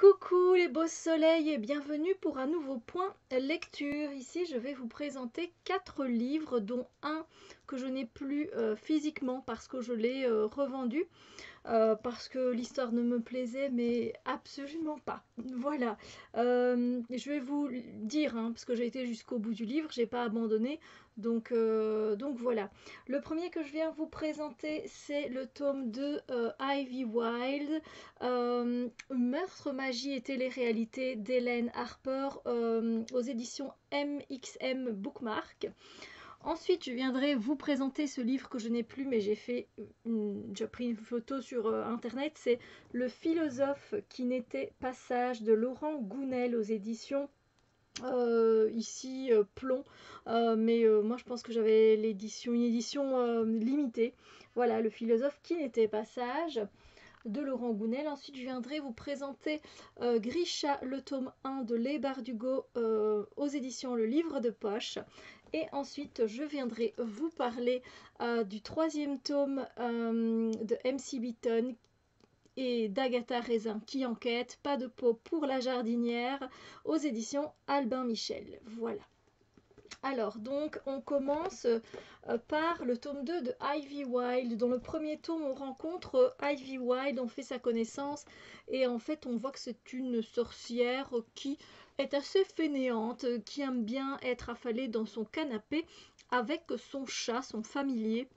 Coucou les beaux soleils et bienvenue pour un nouveau point lecture. Ici je vais vous présenter 4 livres dont un que je n'ai plus physiquement parce que je l'ai revendu. Parce que l'histoire ne me plaisait mais absolument pas. Voilà. Je vais vous dire, hein, parce que j'ai été jusqu'au bout du livre, j'ai pas abandonné. Donc voilà. Le premier que je viens vous présenter, c'est le tome de Ivy Wilde, Meurtre, magie et télé-réalité d'Hélène Harper, aux éditions MXM Bookmark. Ensuite, je viendrai vous présenter ce livre que je n'ai plus, mais j'ai pris une photo sur internet. C'est Le philosophe qui n'était pas sage de Laurent Gounel aux éditions Plomb. Moi je pense que j'avais une édition limitée. Voilà, Le philosophe qui n'était pas sage de Laurent Gounel. Ensuite, je viendrai vous présenter Grisha, le tome 1 de Leigh Bardugo aux éditions Le Livre de Poche. Et ensuite, je viendrai vous parler du troisième tome de MC Beaton et d'Agatha Raisin qui enquête, pas de peau pour la jardinière, aux éditions Albin Michel. Voilà. Alors, donc, on commence par le tome 2 de Ivy Wilde. Dans le premier tome, on rencontre Ivy Wilde, on fait sa connaissance, et en fait, on voit que c'est une sorcière qui est assez fainéante, qui aime bien être affalée dans son canapé avec son chat, son familier.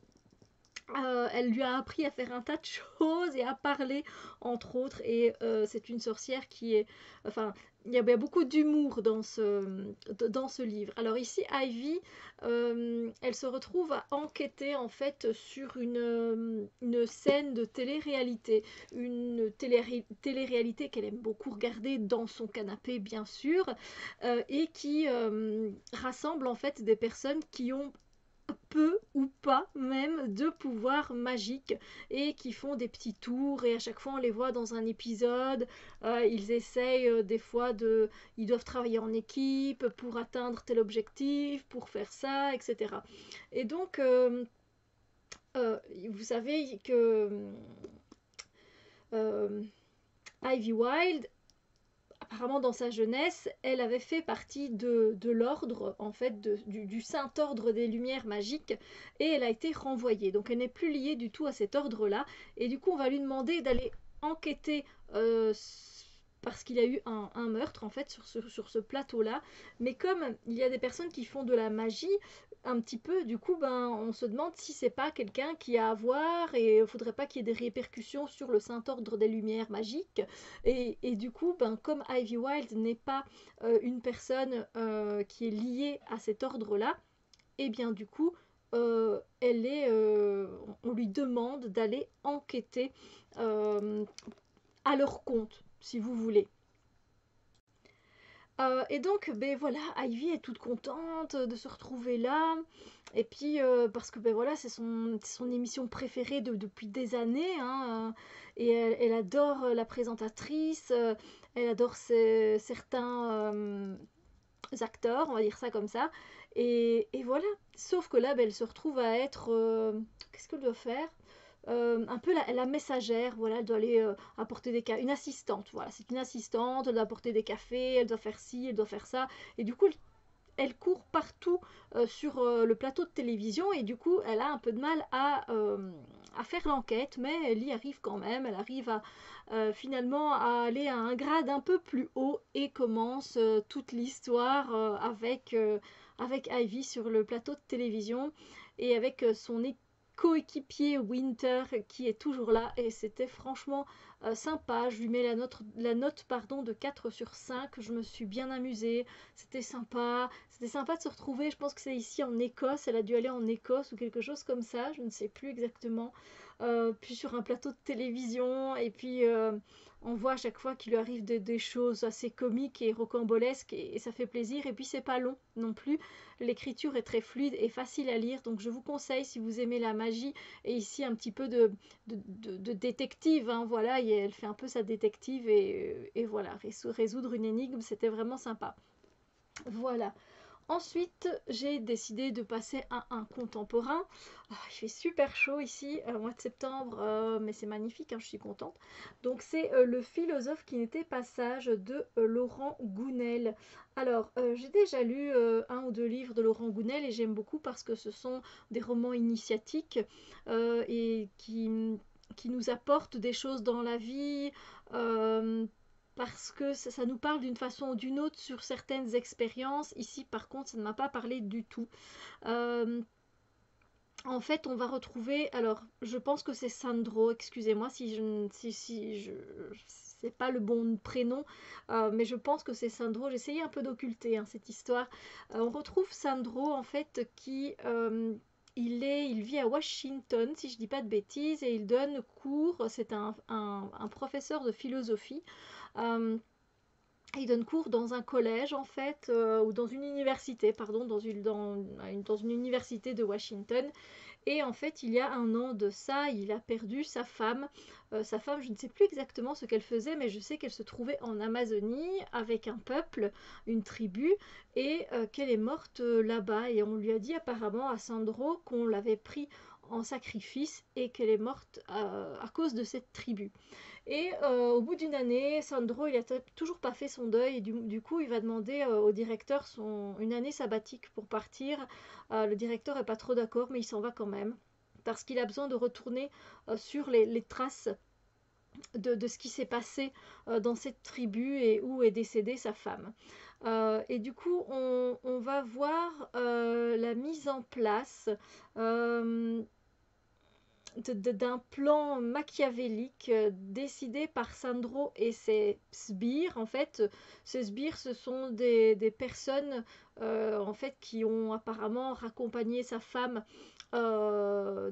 Elle lui a appris à faire un tas de choses et à parler, entre autres, et c'est une sorcière qui est... Enfin, il y a beaucoup d'humour dans ce livre. Alors ici, Ivy, elle se retrouve à enquêter en fait sur une scène de télé-réalité. Une télé-réalité qu'elle aime beaucoup regarder dans son canapé, bien sûr, et qui rassemble en fait des personnes qui ont peu ou pas même de pouvoir magique et qui font des petits tours et à chaque fois on les voit dans un épisode, ils essayent des fois ils doivent travailler en équipe pour atteindre tel objectif, pour faire ça, etc. Et donc vous savez que euh, Ivy Wilde, apparemment dans sa jeunesse, elle avait fait partie de l'ordre, en fait, du Saint-Ordre des Lumières Magiques, et elle a été renvoyée. Donc elle n'est plus liée du tout à cet ordre-là, et du coup on va lui demander d'aller enquêter parce qu'il y a eu un meurtre en fait sur ce plateau-là. Mais comme il y a des personnes qui font de la magie, un petit peu, du coup, on se demande si c'est pas quelqu'un qui a à voir et il faudrait pas qu'il y ait des répercussions sur le Saint-Ordre des Lumières Magiques. Et du coup, comme Ivy Wilde n'est pas une personne qui est liée à cet ordre-là, et bien du coup, on lui demande d'aller enquêter à leur compte, si vous voulez. Et donc, voilà, Ivy est toute contente de se retrouver là. Et puis, parce que voilà, c'est son émission préférée depuis des années, hein, et elle adore la présentatrice, elle adore certains acteurs, on va dire ça comme ça. Et voilà. Sauf que là, elle se retrouve à être... qu'est-ce qu'elle doit faire? Un peu la messagère, voilà, elle doit aller apporter des cafés, une assistante, voilà, c'est une assistante, elle doit apporter des cafés, elle doit faire ci, elle doit faire ça, et du coup, elle court partout sur le plateau de télévision, et du coup, elle a un peu de mal à faire l'enquête, mais elle y arrive quand même, elle arrive à finalement à aller à un grade un peu plus haut, et commence toute l'histoire avec Ivy sur le plateau de télévision, et avec son coéquipier Winter qui est toujours là, et c'était franchement sympa. Je lui mets la note pardon, de 4 sur 5. Je me suis bien amusée, c'était sympa de se retrouver. Je pense que c'est ici en Écosse, elle a dû aller en Écosse ou quelque chose comme ça, je ne sais plus exactement. Puis sur un plateau de télévision, et puis on voit à chaque fois qu'il lui arrive des choses assez comiques et rocambolesques, et ça fait plaisir. Et puis c'est pas long non plus, l'écriture est très fluide et facile à lire, donc je vous conseille si vous aimez la magie, et ici un petit peu de détective, hein, voilà, et elle fait un peu sa détective, et voilà, résoudre une énigme, c'était vraiment sympa. Voilà. Ensuite, j'ai décidé de passer à un contemporain. Il fait super chaud ici, au mois de septembre, mais c'est magnifique, hein, je suis contente. Donc c'est Le philosophe qui n'était pas sage de Laurent Gounel. Alors, j'ai déjà lu un ou deux livres de Laurent Gounel et j'aime beaucoup parce que ce sont des romans initiatiques et qui nous apportent des choses dans la vie. euh, Parce que ça nous parle d'une façon ou d'une autre sur certaines expériences. Ici, par contre, ça ne m'a pas parlé du tout. Euh, En fait, on va retrouver. Alors, je pense que c'est Sandro. Excusez-moi si je si je c'est pas le bon prénom, mais je pense que c'est Sandro. J'ai essayé un peu d'occulter hein, cette histoire. On retrouve Sandro en fait qui il vit à Washington, si je dis pas de bêtises, et il donne cours. C'est un professeur de philosophie. Euh, il donne cours dans un collège en fait, ou dans une université, pardon, dans une université de Washington. Et en fait, il y a un an de ça, il a perdu sa femme. Sa femme, je ne sais plus exactement ce qu'elle faisait, mais je sais qu'elle se trouvait en Amazonie avec un peuple, une tribu, et qu'elle est morte là-bas. Et on lui a dit apparemment à Sandro qu'on l'avait pris en sacrifice et qu'elle est morte à cause de cette tribu. Et au bout d'une année, Sandro, il a toujours pas fait son deuil et du coup, il va demander au directeur une année sabbatique pour partir. Le directeur est pas trop d'accord, mais il s'en va quand même parce qu'il a besoin de retourner sur les traces de ce qui s'est passé dans cette tribu et où est décédée sa femme. Et du coup, on va voir la mise en place euh, d'un plan machiavélique décidé par Sandro et ses sbires. En fait, ces sbires, ce sont des personnes en fait, qui ont apparemment raccompagné sa femme euh,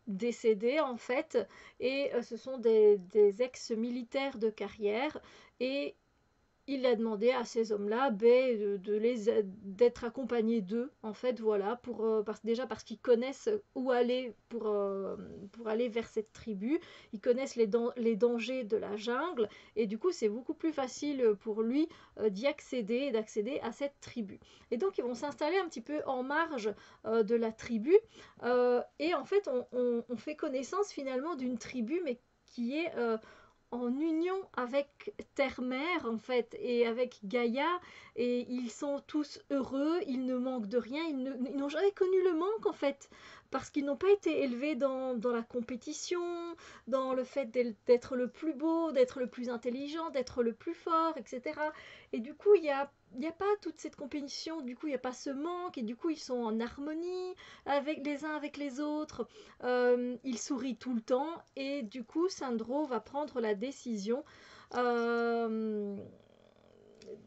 décédée en fait, et ce sont des ex-militaires de carrière, et il a demandé à ces hommes-là d'être accompagnés d'eux, en fait, voilà, déjà parce qu'ils connaissent où aller pour aller vers cette tribu, ils connaissent les dangers de la jungle, et du coup, c'est beaucoup plus facile pour lui d'y accéder et d'accéder à cette tribu. Et donc, ils vont s'installer un petit peu en marge de la tribu, et en fait, on fait connaissance finalement d'une tribu, mais qui est en union avec Terre-Mère en fait et avec Gaïa, et ils sont tous heureux, ils ne manquent de rien, ils n'ont jamais connu le manque en fait parce qu'ils n'ont pas été élevés dans la compétition, dans le fait d'être le plus beau, d'être le plus intelligent, d'être le plus fort, etc. Et du coup, il n'y a pas toute cette compétition, du coup, il n'y a pas ce manque, et du coup, ils sont en harmonie avec les uns avec les autres. Il sourit tout le temps, et du coup Sandro va prendre la décision euh,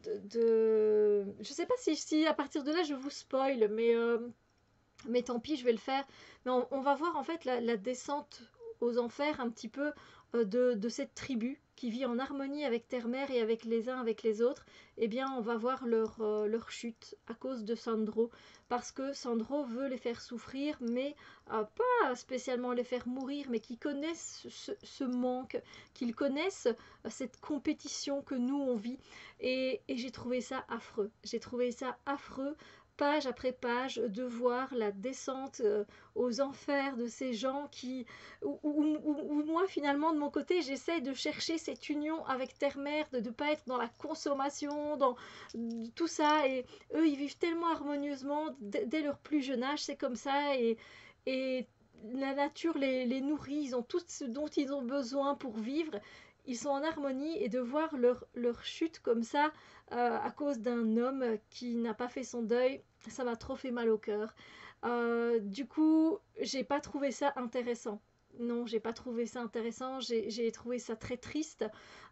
je sais pas si à partir de là je vous spoil, mais tant pis, je vais le faire. Mais on va voir en fait la descente aux enfers un petit peu de cette tribu qui vit en harmonie avec Terre-Mère et avec les uns avec les autres. Eh bien, on va voir leur chute à cause de Sandro. Parce que Sandro veut les faire souffrir, mais pas spécialement les faire mourir, mais qu'ils connaissent ce manque, qu'ils connaissent cette compétition que nous on vit. Et j'ai trouvé ça affreux. J'ai trouvé ça affreux page après page, de voir la descente aux enfers de ces gens où moi finalement de mon côté j'essaie de chercher cette union avec Terre-Mère, de ne pas être dans la consommation, dans tout ça, et eux ils vivent tellement harmonieusement dès leur plus jeune âge, c'est comme ça, et la nature les nourrit, ils ont tout ce dont ils ont besoin pour vivre, ils sont en harmonie, et de voir leur chute comme ça à cause d'un homme qui n'a pas fait son deuil, ça m'a trop fait mal au cœur. Du coup, j'ai pas trouvé ça intéressant. Non, j'ai pas trouvé ça intéressant, j'ai trouvé ça très triste.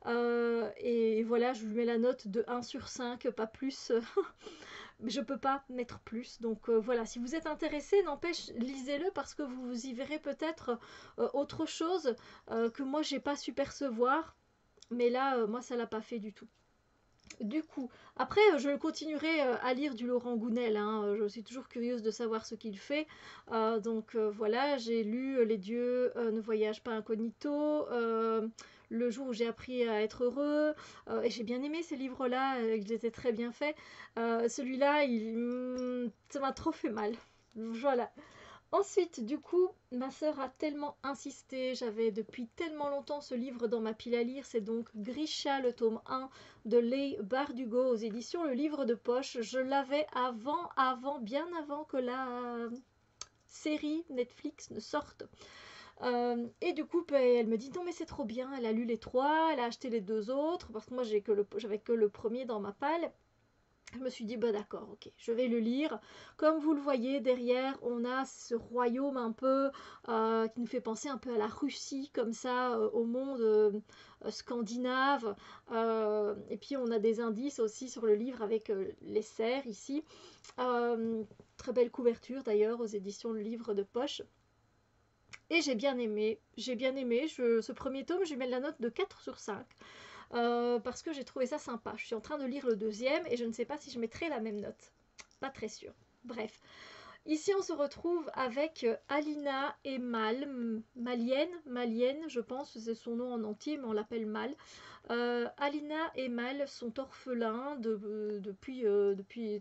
Et voilà, je lui mets la note de 1 sur 5, pas plus. Je peux pas mettre plus. Donc voilà, si vous êtes intéressé, n'empêche, lisez-le parce que vous y verrez peut-être autre chose que moi j'ai pas su percevoir. Mais là, moi, ça l'a pas fait du tout. Du coup, après, je continuerai à lire du Laurent Gounel, hein. Je suis toujours curieuse de savoir ce qu'il fait. Donc voilà, j'ai lu Les dieux ne voyagent pas incognito. le jour où j'ai appris à être heureux, et j'ai bien aimé ces livres-là, ils étaient très bien faits. Celui-là, ça m'a trop fait mal. Voilà. Ensuite, du coup, ma sœur a tellement insisté, j'avais depuis tellement longtemps ce livre dans ma pile à lire, c'est donc Grisha, le tome 1 de Leigh Bardugo aux éditions Le Livre de Poche. Je l'avais bien avant que la série Netflix ne sorte. Et du coup, elle me dit non mais c'est trop bien, elle a lu les trois, elle a acheté les deux autres, parce que moi j'avais que le premier dans ma palle. Je me suis dit, bah d'accord, ok, je vais le lire. Comme vous le voyez, derrière, on a ce royaume un peu qui nous fait penser un peu à la Russie, comme ça, au monde scandinave. Et puis, on a des indices aussi sur le livre avec les cerfs ici. Très belle couverture d'ailleurs aux éditions Le Livre de Poche. Et j'ai bien aimé. Ce premier tome, je lui mets la note de 4 sur 5. Parce que j'ai trouvé ça sympa. Je suis en train de lire le deuxième et je ne sais pas si je mettrai la même note. Pas très sûre. Bref. Ici, on se retrouve avec Alina et Malienne, je pense, c'est son nom en entier, mais on l'appelle Mal. Alina et Mal sont orphelins depuis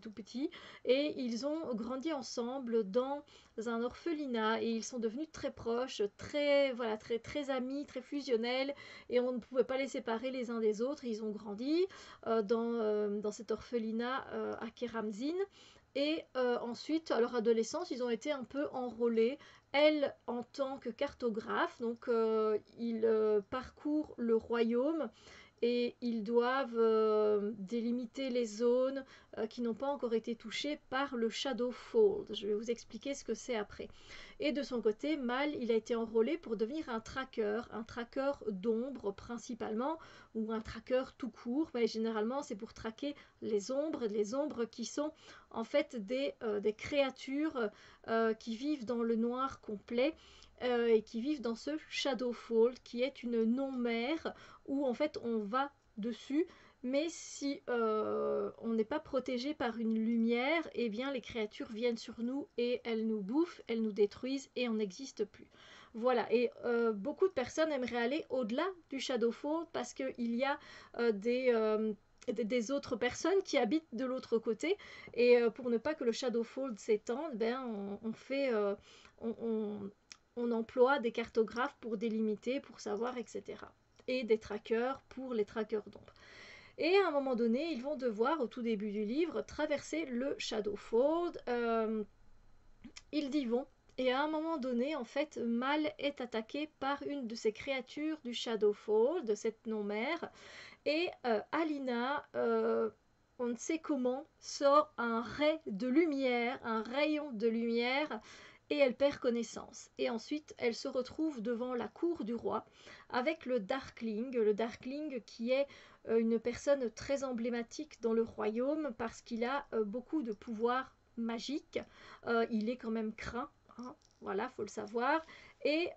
tout petit et ils ont grandi ensemble dans un orphelinat et ils sont devenus très proches, très amis, très fusionnels et on ne pouvait pas les séparer les uns des autres. Ils ont grandi dans cet orphelinat à Keramzin. Et ensuite, à leur adolescence, ils ont été un peu enrôlés. Elle, en tant que cartographe, donc ils parcourent le royaume et ils doivent délimiter les zones qui n'ont pas encore été touchées par le Shadowfold. Je vais vous expliquer ce que c'est après. Et de son côté, Mal, il a été enrôlé pour devenir un tracker d'ombre principalement, ou un tracker tout court. Mais généralement, c'est pour traquer les ombres qui sont en fait des créatures qui vivent dans le noir complet et qui vivent dans ce Shadowfold qui est une non-mer où en fait on va dessus mais si on n'est pas protégé par une lumière, eh bien les créatures viennent sur nous et elles nous bouffent, elles nous détruisent et on n'existe plus. Voilà, et beaucoup de personnes aimeraient aller au-delà du Shadowfold parce qu'il y a des autres personnes qui habitent de l'autre côté et pour ne pas que le Shadowfold s'étende, on emploie des cartographes pour délimiter, pour savoir, etc. Et des trackers pour les trackers d'ombre. Et à un moment donné, ils vont devoir, au tout début du livre, traverser le Shadowfold. Ils y vont. Et à un moment donné, en fait, Mal est attaqué par une de ces créatures du Shadowfold, de cette non-mère. Et Alina, on ne sait comment, sort un ray de lumière, un rayon de lumière, et elle perd connaissance. Et ensuite, elle se retrouve devant la cour du roi avec le Darkling qui est une personne très emblématique dans le royaume parce qu'il a beaucoup de pouvoirs magiques. Il est quand même craint, hein, voilà, faut le savoir. Et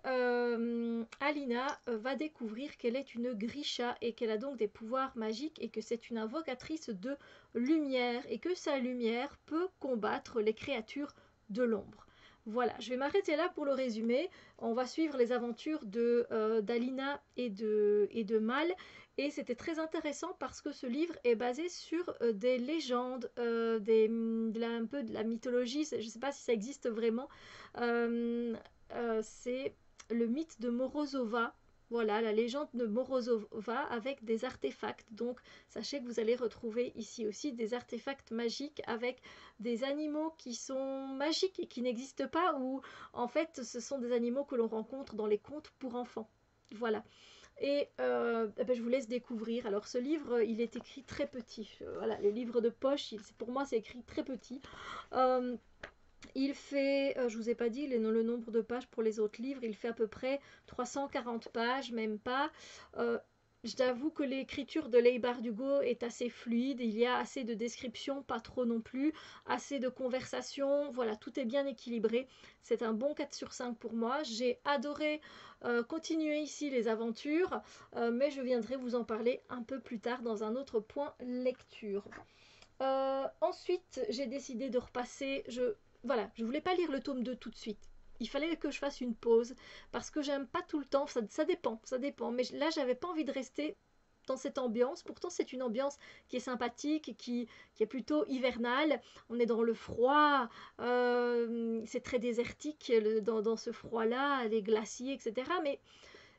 Alina va découvrir qu'elle est une Grisha et qu'elle a donc des pouvoirs magiques et que c'est une invocatrice de lumière et que sa lumière peut combattre les créatures de l'ombre. Voilà, je vais m'arrêter là pour le résumé. On va suivre les aventures d'Alina et de Mal. Et c'était très intéressant parce que ce livre est basé sur des légendes, un peu de la mythologie. Je ne sais pas si ça existe vraiment. C'est le mythe de Morozova. Voilà, la légende de Morozova avec des artefacts. Donc, sachez que vous allez retrouver ici aussi des artefacts magiques avec des animaux qui sont magiques et qui n'existent pas, ou en fait, ce sont des animaux que l'on rencontre dans les contes pour enfants. Voilà. Et je vous laisse découvrir. Alors, ce livre, il est écrit très petit. Voilà, le livre de poche, pour moi, c'est écrit très petit. Il fait, je vous ai pas dit le nombre de pages pour les autres livres, il fait à peu près 340 pages, même pas. Je t'avoue que l'écriture de Leigh Bardugo est assez fluide, il y a assez de descriptions, pas trop non plus, assez de conversations, voilà, tout est bien équilibré. C'est un bon 4 sur 5 pour moi. J'ai adoré continuer ici les aventures, mais je viendrai vous en parler un peu plus tard dans un autre point lecture. Ensuite, j'ai décidé de repasser. Voilà, je voulais pas lire le tome 2 tout de suite. il fallait que je fasse une pause parce que j'aime pas tout le temps, ça dépend, ça dépend. Mais là, j'avais pas envie de rester dans cette ambiance. Pourtant, c'est une ambiance qui est sympathique, qui est plutôt hivernale. On est dans le froid, c'est très désertique dans ce froid-là, les glaciers, etc. Mais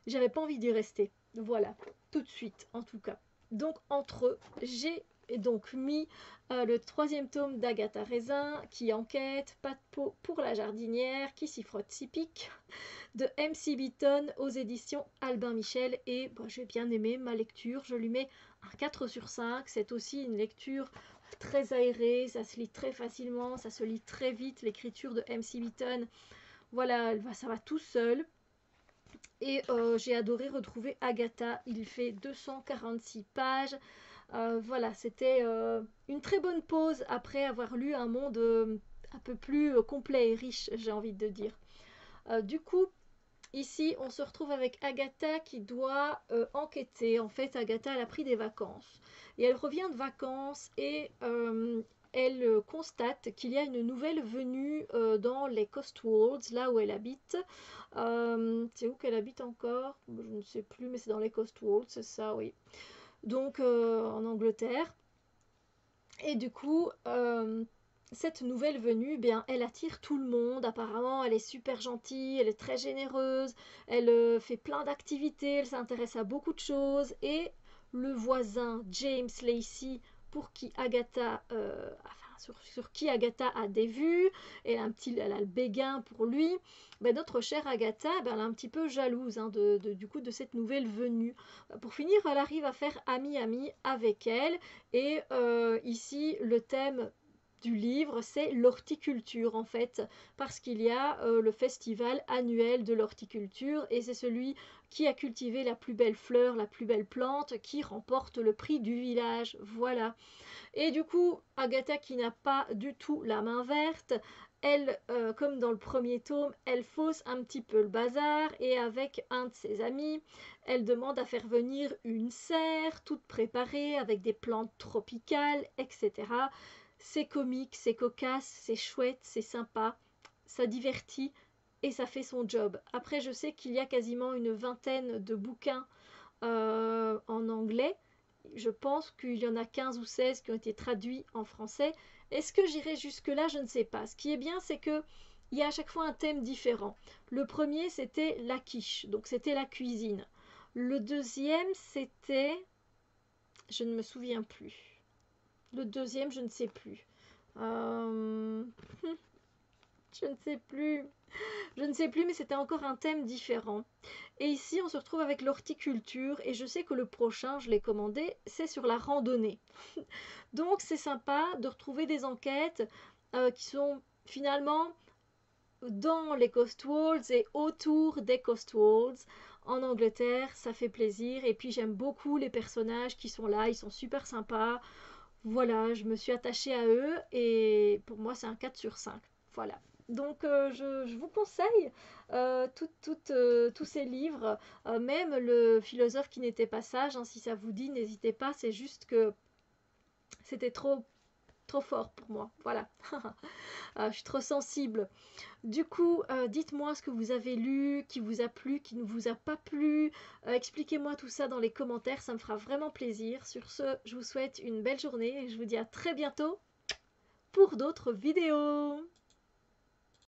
j'avais pas envie d'y rester. Voilà, tout de suite, en tout cas. Donc, entre eux, j'ai donc mis le troisième tome d'Agatha Raisin qui enquête, pas de peau pour la jardinière, qui s'y frotte s'y pique, de MC Beaton aux éditions Albin Michel. Et bah, j'ai bien aimé ma lecture, je lui mets un 4 sur 5. C'est aussi une lecture très aérée, ça se lit très facilement, ça se lit très vite. L'écriture de MC Beaton, voilà, ça va tout seul. Et j'ai adoré retrouver Agatha, il fait 246 pages. Voilà, c'était une très bonne pause après avoir lu un monde un peu plus complet et riche, j'ai envie de dire. Du coup, ici, on se retrouve avec Agatha qui doit enquêter. En fait, Agatha, elle a pris des vacances. Et elle revient de vacances et elle constate qu'il y a une nouvelle venue dans les Cotswolds, là où elle habite. C'est où qu'elle habite encore? Je ne sais plus, mais c'est dans les Cotswolds, c'est ça, oui. Donc, en Angleterre. Et du coup, cette nouvelle venue, bien, elle attire tout le monde. Apparemment, elle est super gentille, elle est très généreuse, elle fait plein d'activités, elle s'intéresse à beaucoup de choses. Et le voisin James Lacey, pour qui Agatha, sur qui Agatha a des vues, elle a le béguin pour lui. Ben, notre chère Agatha, ben, elle est un petit peu jalouse hein, du coup de cette nouvelle venue. Pour finir, elle arrive à faire ami-ami avec elle. Et ici, le thème du livre, c'est l'horticulture en fait, parce qu'il y a le festival annuel de l'horticulture et c'est celui qui a cultivé la plus belle fleur, la plus belle plante, qui remporte le prix du village. Voilà. Et du coup, Agatha qui n'a pas du tout la main verte, elle, comme dans le premier tome, elle fausse un petit peu le bazar et avec un de ses amis, elle demande à faire venir une serre toute préparée avec des plantes tropicales, etc. C'est comique, c'est cocasse, c'est chouette, c'est sympa, ça divertit et ça fait son job. Après, je sais qu'il y a quasiment une vingtaine de bouquins en anglais. Je pense qu'il y en a 15 ou 16 qui ont été traduits en français. Est-ce que j'irai jusque-là? Je ne sais pas. Ce qui est bien, c'est que il y a à chaque fois un thème différent. Le premier, c'était la quiche, donc c'était la cuisine. Le deuxième, c'était... Je ne me souviens plus. Le deuxième, je ne sais plus. Euh... je ne sais plus. Je ne sais plus, mais c'était encore un thème différent. Et ici, on se retrouve avec l'horticulture. Et je sais que le prochain, je l'ai commandé, c'est sur la randonnée. Donc, c'est sympa de retrouver des enquêtes qui sont finalement dans les Cotswolds et autour des Cotswolds. En Angleterre, ça fait plaisir. Et puis, j'aime beaucoup les personnages qui sont là. Ils sont super sympas. Voilà, je me suis attachée à eux. Et pour moi, c'est un 4 sur 5. Voilà. Donc je vous conseille tous ces livres, même le philosophe qui n'était pas sage, hein, si ça vous dit, n'hésitez pas, c'est juste que c'était trop fort pour moi, voilà. Je suis trop sensible. Du coup, dites-moi ce que vous avez lu, qui vous a plu, qui ne vous a pas plu, expliquez-moi tout ça dans les commentaires, ça me fera vraiment plaisir. Sur ce, je vous souhaite une belle journée et je vous dis à très bientôt pour d'autres vidéos.